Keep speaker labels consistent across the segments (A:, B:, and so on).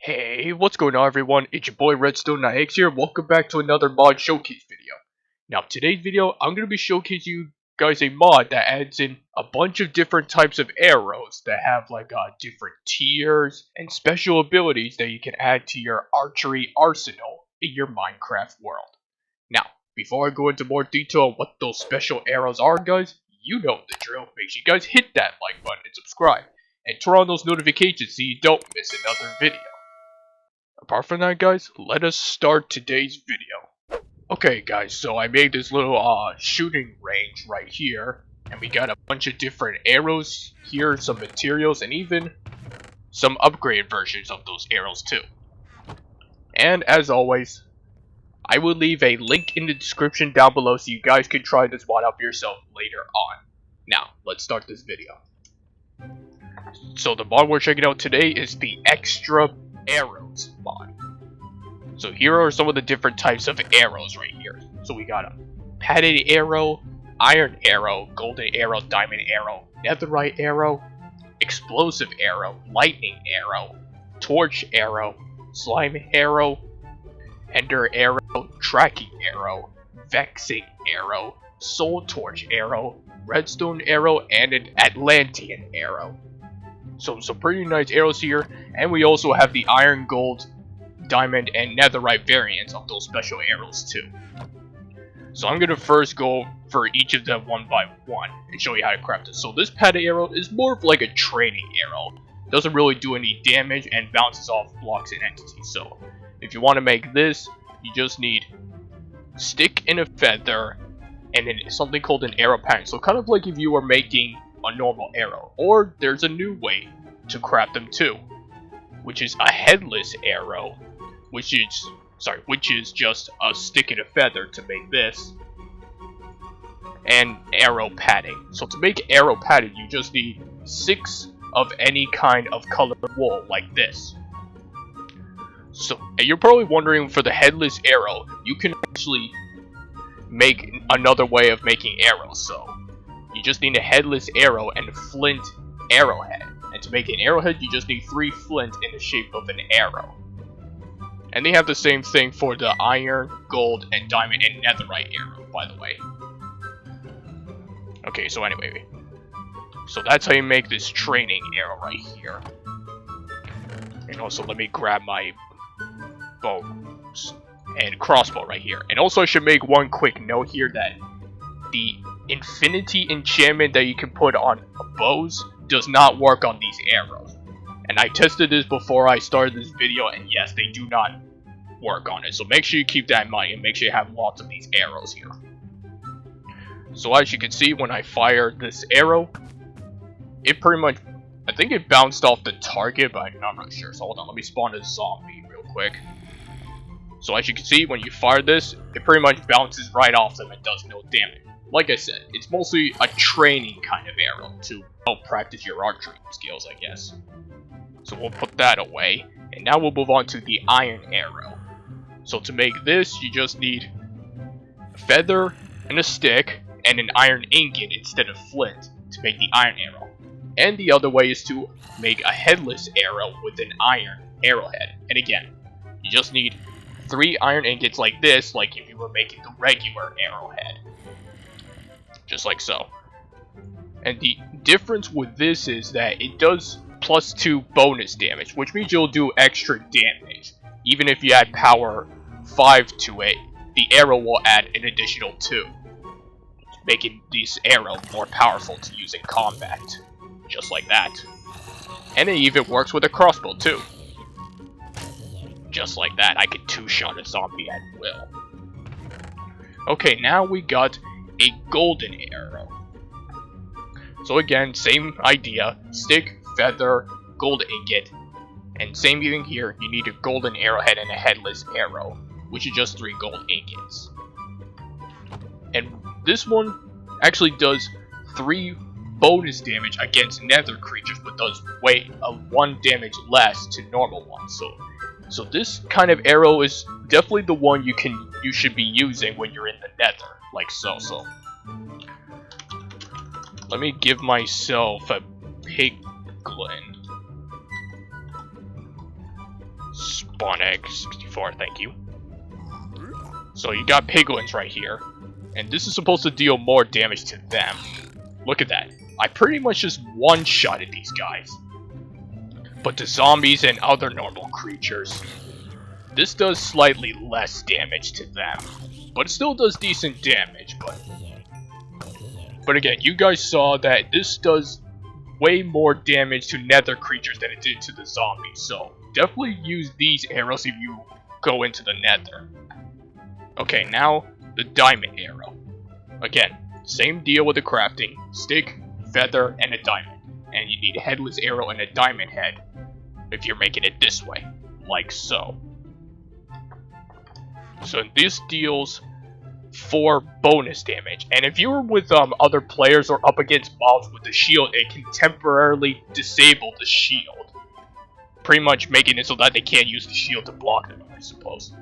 A: Hey, what's going on everyone? It's your boy Redstone9X here. Welcome back to another mod showcase video. Now today's video, I'm going to be showcasing you guys a mod that adds in a bunch of different types of arrows that have different tiers and special abilities that you can add to your archery arsenal in your Minecraft world. Now, before I go into more detail on what those special arrows are guys, you know the drill. Make sure you guys hit that like button and subscribe. And turn on those notifications so you don't miss another video. Apart from that guys, let us start today's video. Okay guys, so I made this little shooting range right here. And we got a bunch of different arrows here, some materials, and even some upgraded versions of those arrows too. And as always, I will leave a link in the description down below so you guys can try this mod out yourself later on. Now, let's start this video. So the mod we're checking out today is the Xtra arrows mod. So here are some of the different types of arrows right here. So we got a padded arrow, iron arrow, golden arrow, diamond arrow, netherite arrow, explosive arrow, lightning arrow, torch arrow, slime arrow, ender arrow, tracking arrow, vexing arrow, soul torch arrow, redstone arrow, and an Atlantean arrow. So some pretty nice arrows here, and we also have the iron, gold, diamond, and netherite variants of those special arrows too. So I'm gonna first go for each of them one by one and show you how to craft it. So this padded arrow is more of like a training arrow. It doesn't really do any damage and bounces off blocks and entities. So if you want to make this, you just need stick and a feather and then something called an arrow pattern. So kind of like if you were making a normal arrow, or there's a new way to craft them too, which is a headless arrow, which is just a stick and a feather to make this, and arrow padding. So to make arrow padding, you just need 6 of any kind of colored wool like this. So, and you're probably wondering, for the headless arrow, you can actually make another way of making arrows. So you just need a headless arrow and a flint arrowhead. And to make an arrowhead, you just need 3 flint in the shape of an arrow. And they have the same thing for the iron, gold, and diamond and netherite arrow, by the way. Okay, so anyway. So that's how you make this training arrow right here. And also, let me grab my bow and crossbow right here. And also, I should make one quick note here that the infinity enchantment that you can put on bows does not work on these arrows. And I tested this before I started this video, and yes, they do not work on it. So make sure you keep that in mind and make sure you have lots of these arrows here. So as you can see, when I fired this arrow, it pretty much, I think it bounced off the target, but I'm not really sure. So hold on, let me spawn a zombie real quick. So as you can see, when you fire this, it pretty much bounces right off them and does no damage. Like I said, it's mostly a training kind of arrow to help practice your archery skills, I guess. So we'll put that away, and now we'll move on to the iron arrow. So to make this, you just need a feather and a stick and an iron ingot instead of flint to make the iron arrow. And the other way is to make a headless arrow with an iron arrowhead. And again, you just need 3 iron ingots like this, like if you were making the regular arrowhead. Just like so. And the difference with this is that it does +2 bonus damage, which means you'll do extra damage. Even if you add power 5 to it, the arrow will add an additional 2, making this arrow more powerful to use in combat. Just like that. And it even works with a crossbow too. Just like that, I could 2-shot a zombie at will. Okay, now we got a golden arrow. So again, same idea, stick, feather, gold ingot, and same thing here, you need a golden arrowhead and a headless arrow, which is just 3 gold ingots. And this one actually does 3 bonus damage against nether creatures, but does 1 damage less to normal ones. So this kind of arrow is definitely the one you should be using when you're in the nether, like so. Let me give myself a piglin. Spawn egg 64, thank you. So you got piglins right here, and this is supposed to deal more damage to them. Look at that. I pretty much just one-shotted these guys. But to zombies and other normal creatures, this does slightly less damage to them. But it still does decent damage, but again, you guys saw that this does way more damage to nether creatures than it did to the zombies, so definitely use these arrows if you go into the nether. Okay, now the diamond arrow. Again, same deal with the crafting. Stick, feather, and a diamond. And you need a headless arrow and a diamond head if you're making it this way, like so. So this deals 4 bonus damage, and if you're with other players or up against mobs with the shield, it can temporarily disable the shield, pretty much making it so that they can't use the shield to block them, I suppose.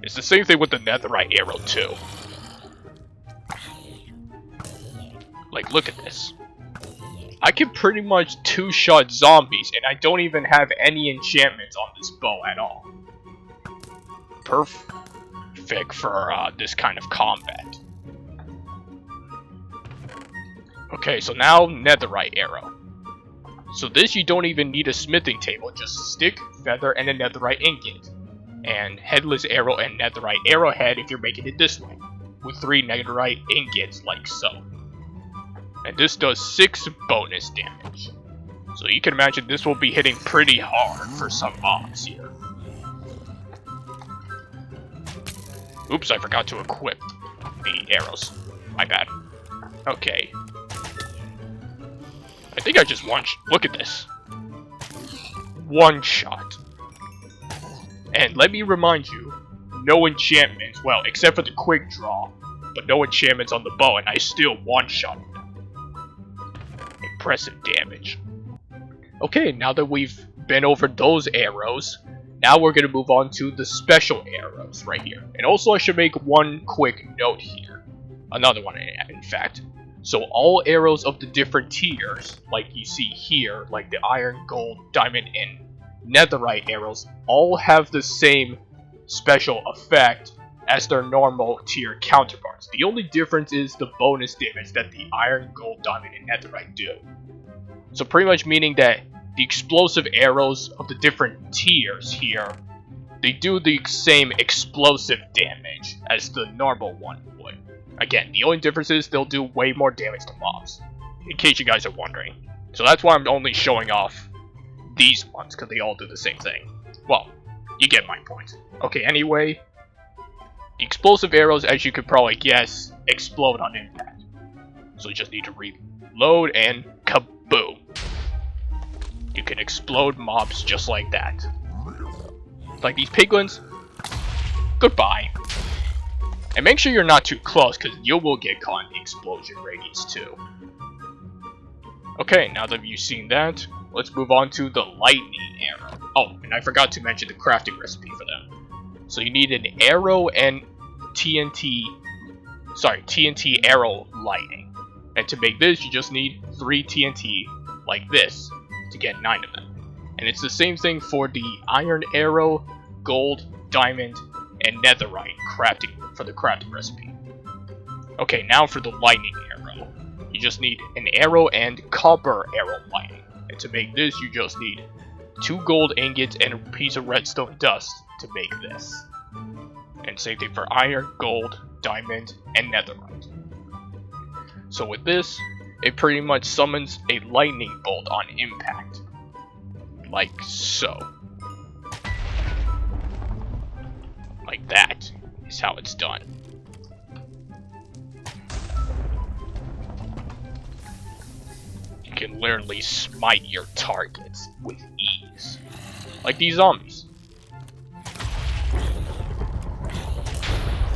A: It's the same thing with the netherite arrow too. Like, look at this. I can pretty much 2-shot zombies, and I don't even have any enchantments on this bow at all. Perfect for this kind of combat. Okay, so now netherite arrow. So this you don't even need a smithing table, just stick, feather, and a netherite ingot. And headless arrow and netherite arrowhead if you're making it this way, with 3 netherite ingots like so. And this does 6 bonus damage. So you can imagine this will be hitting pretty hard for some mobs here. Oops, I forgot to equip the arrows. My bad. Okay. I think I just look at this. One shot. And let me remind you, no enchantments, well, except for the quick draw, but no enchantments on the bow, and I still one-shotted them. Impressive damage. Okay, now that we've been over those arrows, now we're going to move on to the special arrows right here. And also I should make one quick note here. Another one, in fact. So all arrows of the different tiers, like you see here, like the iron, gold, diamond, and netherite arrows, all have the same special effect as their normal tier counterparts. The only difference is the bonus damage that the iron, gold, diamond, and netherite do. So pretty much meaning that the explosive arrows of the different tiers here, they do the same explosive damage as the normal one would. Again, the only difference is they'll do way more damage to mobs, in case you guys are wondering. So that's why I'm only showing off these ones, because they all do the same thing. Well, you get my point. Okay, anyway, the explosive arrows, as you could probably guess, explode on impact. So you just need to reload and kaboom. You can explode mobs just like that. Like these piglins, goodbye. And make sure you're not too close, because you will get caught in the explosion radius too. Okay, now that you've seen that, let's move on to the lightning arrow. Oh, and I forgot to mention the crafting recipe for them. So you need an arrow and TNT arrow lightning. And to make this, you just need 3 TNT like this to get 9 of them. And it's the same thing for the iron arrow, gold, diamond, and netherite crafting for the crafting recipe. Okay, now for the lightning arrow. You just need an arrow and copper arrow lightning. And to make this, you just need 2 gold ingots and a piece of redstone dust to make this. And same thing for iron, gold, diamond, and netherite. So with this, it pretty much summons a lightning bolt on impact. Like so. Like that is how it's done. You can literally smite your targets with ease. Like these zombies.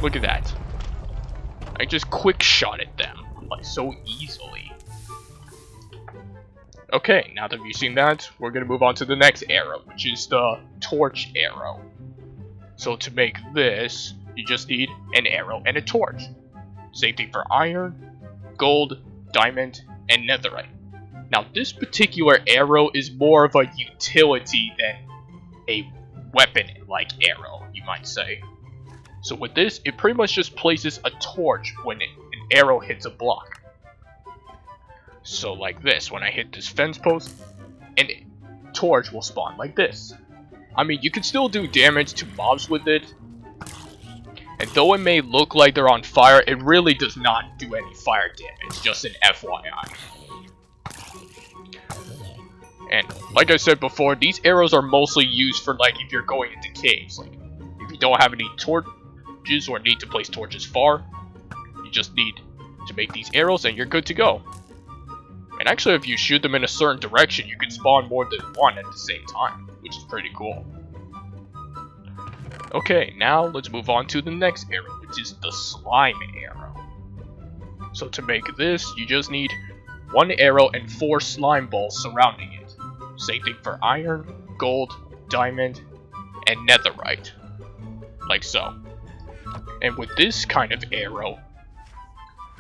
A: Look at that. I just quick shot at them, like so easily. Okay, now that you've seen that, we're gonna move on to the next arrow, which is the torch arrow. So to make this, you just need an arrow and a torch. Same thing for iron, gold, diamond, and netherite. Now this particular arrow is more of a utility than a weapon-like arrow, you might say. So with this, it pretty much just places a torch when an arrow hits a block. So like this, when I hit this fence post, an torch will spawn like this. I mean, you can still do damage to mobs with it, and though it may look like they're on fire, it really does not do any fire damage, just an FYI. And like I said before, these arrows are mostly used for like if you're going into caves. Like if you don't have any torches or need to place torches far, you just need to make these arrows and you're good to go. And actually, if you shoot them in a certain direction, you can spawn more than one at the same time, which is pretty cool. Okay, now let's move on to the next arrow, which is the slime arrow. So to make this, you just need 1 arrow and 4 slime balls surrounding it. Same thing for iron, gold, diamond, and netherite. Like so. And with this kind of arrow,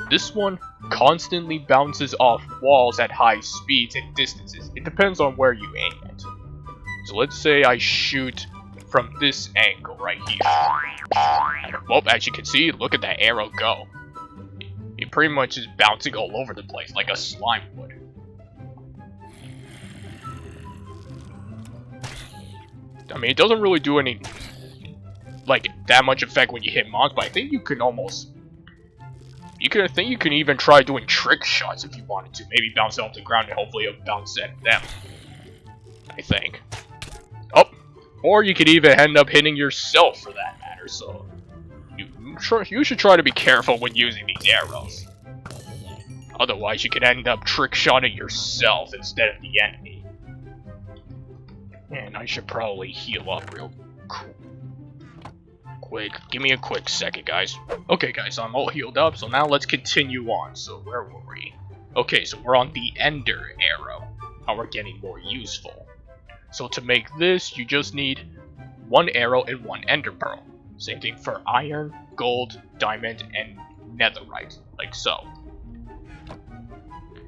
A: this one constantly bounces off walls at high speeds and distances. It depends on where you aim it. So let's say I shoot from this angle right here. Well, as you can see, look at that arrow go. It pretty much is bouncing all over the place like a slime would. I mean, it doesn't really do any, like, that much effect when you hit mobs, but I think you can almost, I think you can even try doing trick shots if you wanted to. Maybe bounce it off the ground and hopefully it'll bounce at them. I think. Oh, or you could even end up hitting yourself for that matter, so you should try to be careful when using these arrows. Otherwise, you could end up trick-shotting yourself instead of the enemy. And I should probably heal up real quick. Give me a quick second, guys. Okay, guys, I'm all healed up, so now let's continue on. So, where were we? Okay, so we're on the ender arrow. How we're getting more useful. So to make this, you just need 1 arrow and 1 ender pearl. Same thing for iron, gold, diamond, and netherite, like so.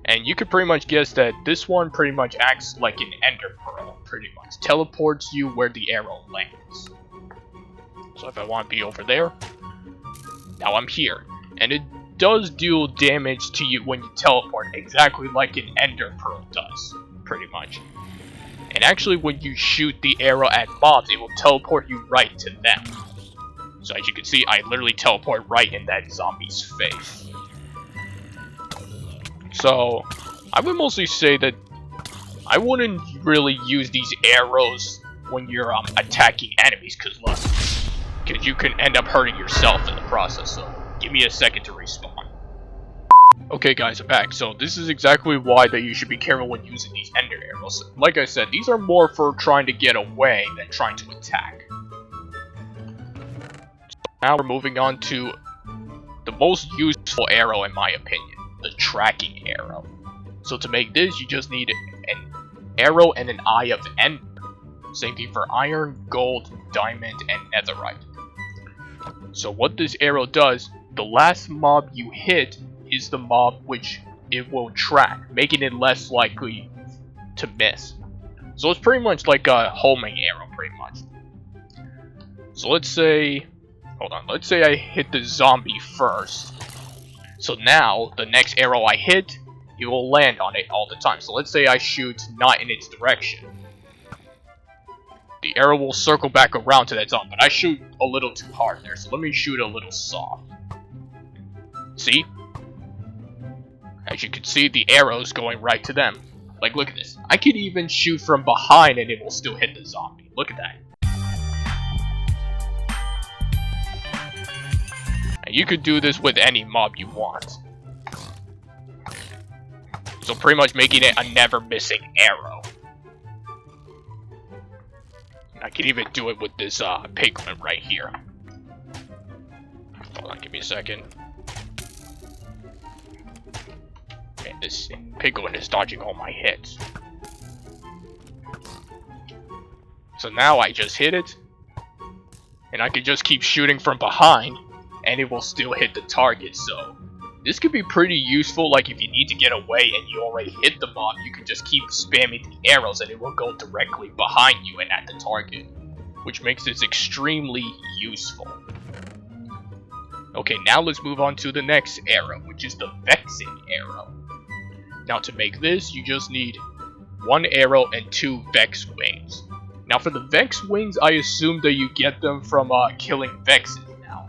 A: And you could pretty much guess that this one pretty much acts like an ender pearl, pretty much. Teleports you where the arrow lands. So if I want to be over there, now I'm here. And it does deal damage to you when you teleport, exactly like an ender pearl does, pretty much. And actually, when you shoot the arrow at mobs, it will teleport you right to them. So as you can see, I literally teleport right in that zombie's face. So, I would mostly say that I wouldn't really use these arrows when you're attacking enemies, because you can end up hurting yourself in the process. So, give me a second to respawn. Okay guys, I'm back. So this is exactly why that you should be careful when using these ender arrows. Like I said, these are more for trying to get away than trying to attack. Now we're moving on to the most useful arrow in my opinion, the tracking arrow. So to make this, you just need an arrow and an eye of ender. Same thing for iron, gold, diamond, and netherite. So what this arrow does, the last mob you hit is the mob which it will track, making it less likely to miss. So it's pretty much like a homing arrow, pretty much. So let's say, let's say I hit the zombie first. So now, the next arrow I hit, it will land on it all the time. So let's say I shoot not in its direction. The arrow will circle back around to that zombie, but I shoot a little too hard there, so let me shoot a little soft. See? As you can see, the arrow's going right to them. Like, look at this. I could even shoot from behind and it will still hit the zombie. Look at that. And you could do this with any mob you want. So pretty much making it a never missing arrow. And I could even do it with this pigment right here. Hold on, give me a second. And this piglet is dodging all my hits. So now I just hit it, and I can just keep shooting from behind, and it will still hit the target. So this could be pretty useful, like if you need to get away and you already hit the mob, you can just keep spamming the arrows and it will go directly behind you and at the target, which makes this extremely useful. Okay, now let's move on to the next arrow, which is the Vexing arrow. Now to make this, you just need 1 arrow and 2 Vex wings. Now for the Vex wings, I assume that you get them from killing Vexes now.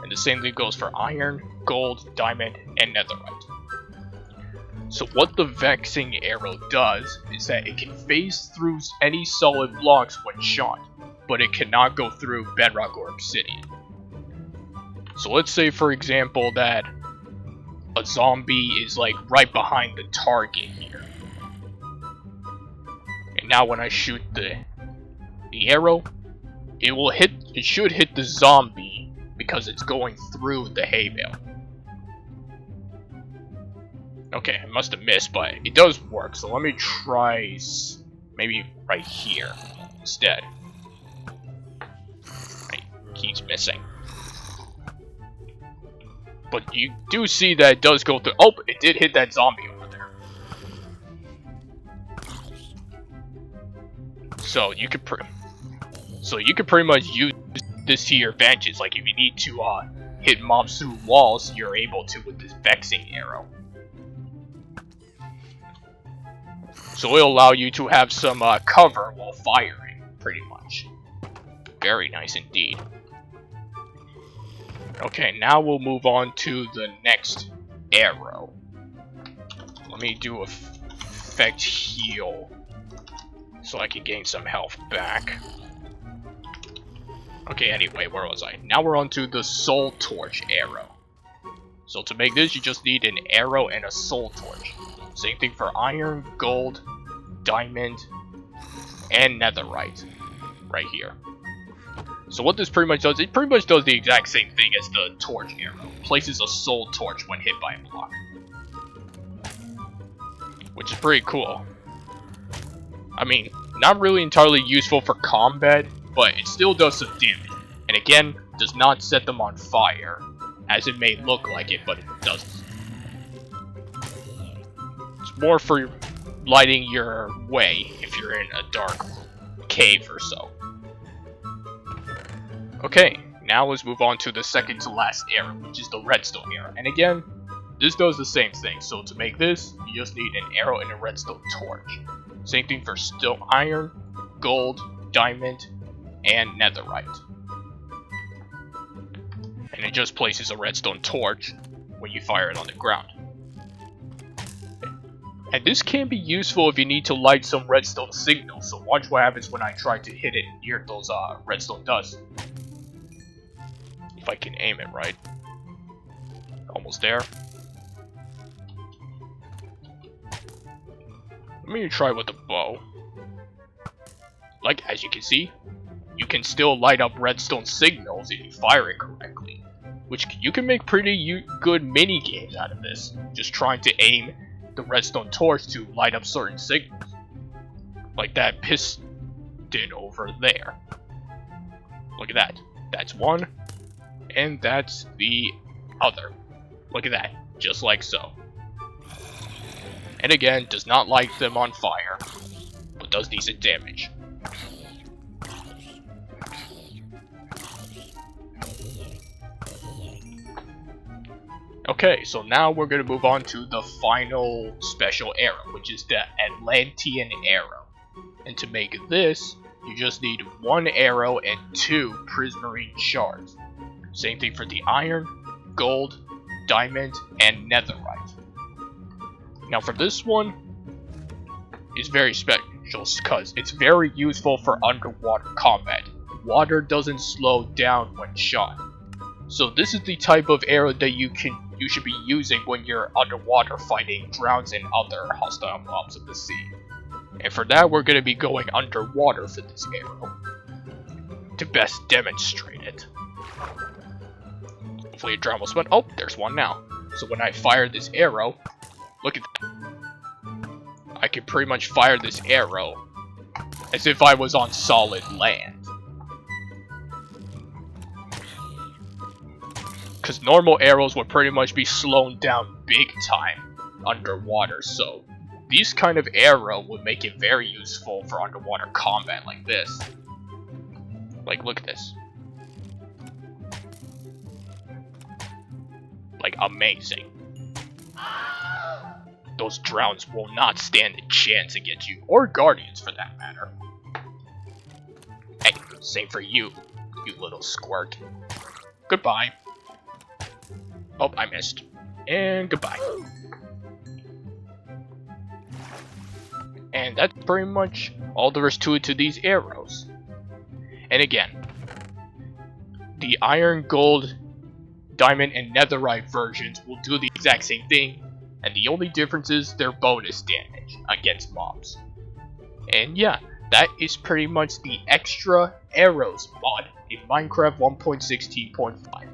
A: And the same thing goes for iron, gold, diamond, and netherite. So what the Vexing arrow does is that it can phase through any solid blocks when shot, but it cannot go through bedrock or obsidian. So let's say for example that a zombie is like right behind the target here. And now when I shoot the arrow, it should hit the zombie because it's going through the hay bale. Okay, I must have missed, but it does work. So let me try maybe right here instead. Right, keeps missing. But you do see that it does go through. Oh, it did hit that zombie over there. So you could pretty much use this to your advantage. Like if you need to hit mobs through walls, you're able to with this Vexing arrow. So it'll allow you to have some cover while firing, pretty much. Very nice indeed. Okay, now we'll move on to the next arrow. Let me do effect heal so I can gain some health back. Okay, anyway, where was I? Now we're on to the soul torch arrow. So to make this, you just need an arrow and a soul torch. Same thing for iron, gold, diamond, and netherite. Right here. So what this pretty much does, it pretty much does the exact same thing as the torch arrow. Places a soul torch when hit by a block. Which is pretty cool. I mean, not really entirely useful for combat, but it still does some damage. And again, does not set them on fire, as it may look like it, but it doesn't. It's more for lighting your way if you're in a dark cave or so. Okay, now let's move on to the second to last arrow, which is the redstone arrow. And again, this does the same thing. So to make this, you just need an arrow and a redstone torch. Same thing for stone, iron, gold, diamond, and netherite. And it just places a redstone torch when you fire it on the ground. And this can be useful if you need to light some redstone signals. So watch what happens when I try to hit it near those redstone dust. If I can aim it right. Almost there. Let me try with the bow. Like, as you can see, you can still light up redstone signals if you fire it correctly. Which you can make pretty good mini games out of this. Just trying to aim the redstone torch to light up certain signals. Like that piston over there. Look at that. That's one. And that's the other. Look at that. Just like so. And again, does not light them on fire, but does decent damage. Okay, so now we're going to move on to the final special arrow, which is the Atlantean arrow. And to make this, you just need 1 arrow and 2 prismarine shards. Same thing for the iron, gold, diamond, and netherite. Now for this one, it's very special because it's very useful for underwater combat. Water doesn't slow down when shot. So this is the type of arrow that you should be using when you're underwater fighting drowns and other hostile mobs of the sea. And for that, we're going to be going underwater for this arrow to best demonstrate it. Hopefully a drown will spawn. Oh, there's one now. So when I fire this arrow, look at that. I can pretty much fire this arrow as if I was on solid land. Because normal arrows would pretty much be slowed down big time underwater, so these kind of arrow would make it very useful for underwater combat like this. Like, look at this. Like, amazing. Those drowns will not stand a chance against you, or guardians for that matter. Hey, same for you, you little squirt. Goodbye. Oh, I missed. And goodbye. And that's pretty much all there is to it to these arrows. And again, the iron, gold, diamond, and netherite versions will do the exact same thing, and the only difference is their bonus damage against mobs. And yeah, that is pretty much the Xtra arrows mod in Minecraft 1.16.5.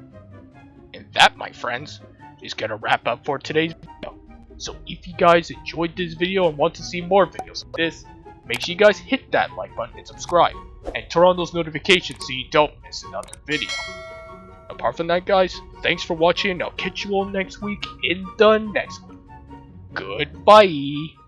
A: And that, my friends, is gonna wrap up for today's video. So if you guys enjoyed this video and want to see more videos like this, make sure you guys hit that like button and subscribe, and turn on those notifications so you don't miss another video. Apart from that, guys, thanks for watching, and I'll catch you all next week in the next one. Goodbye!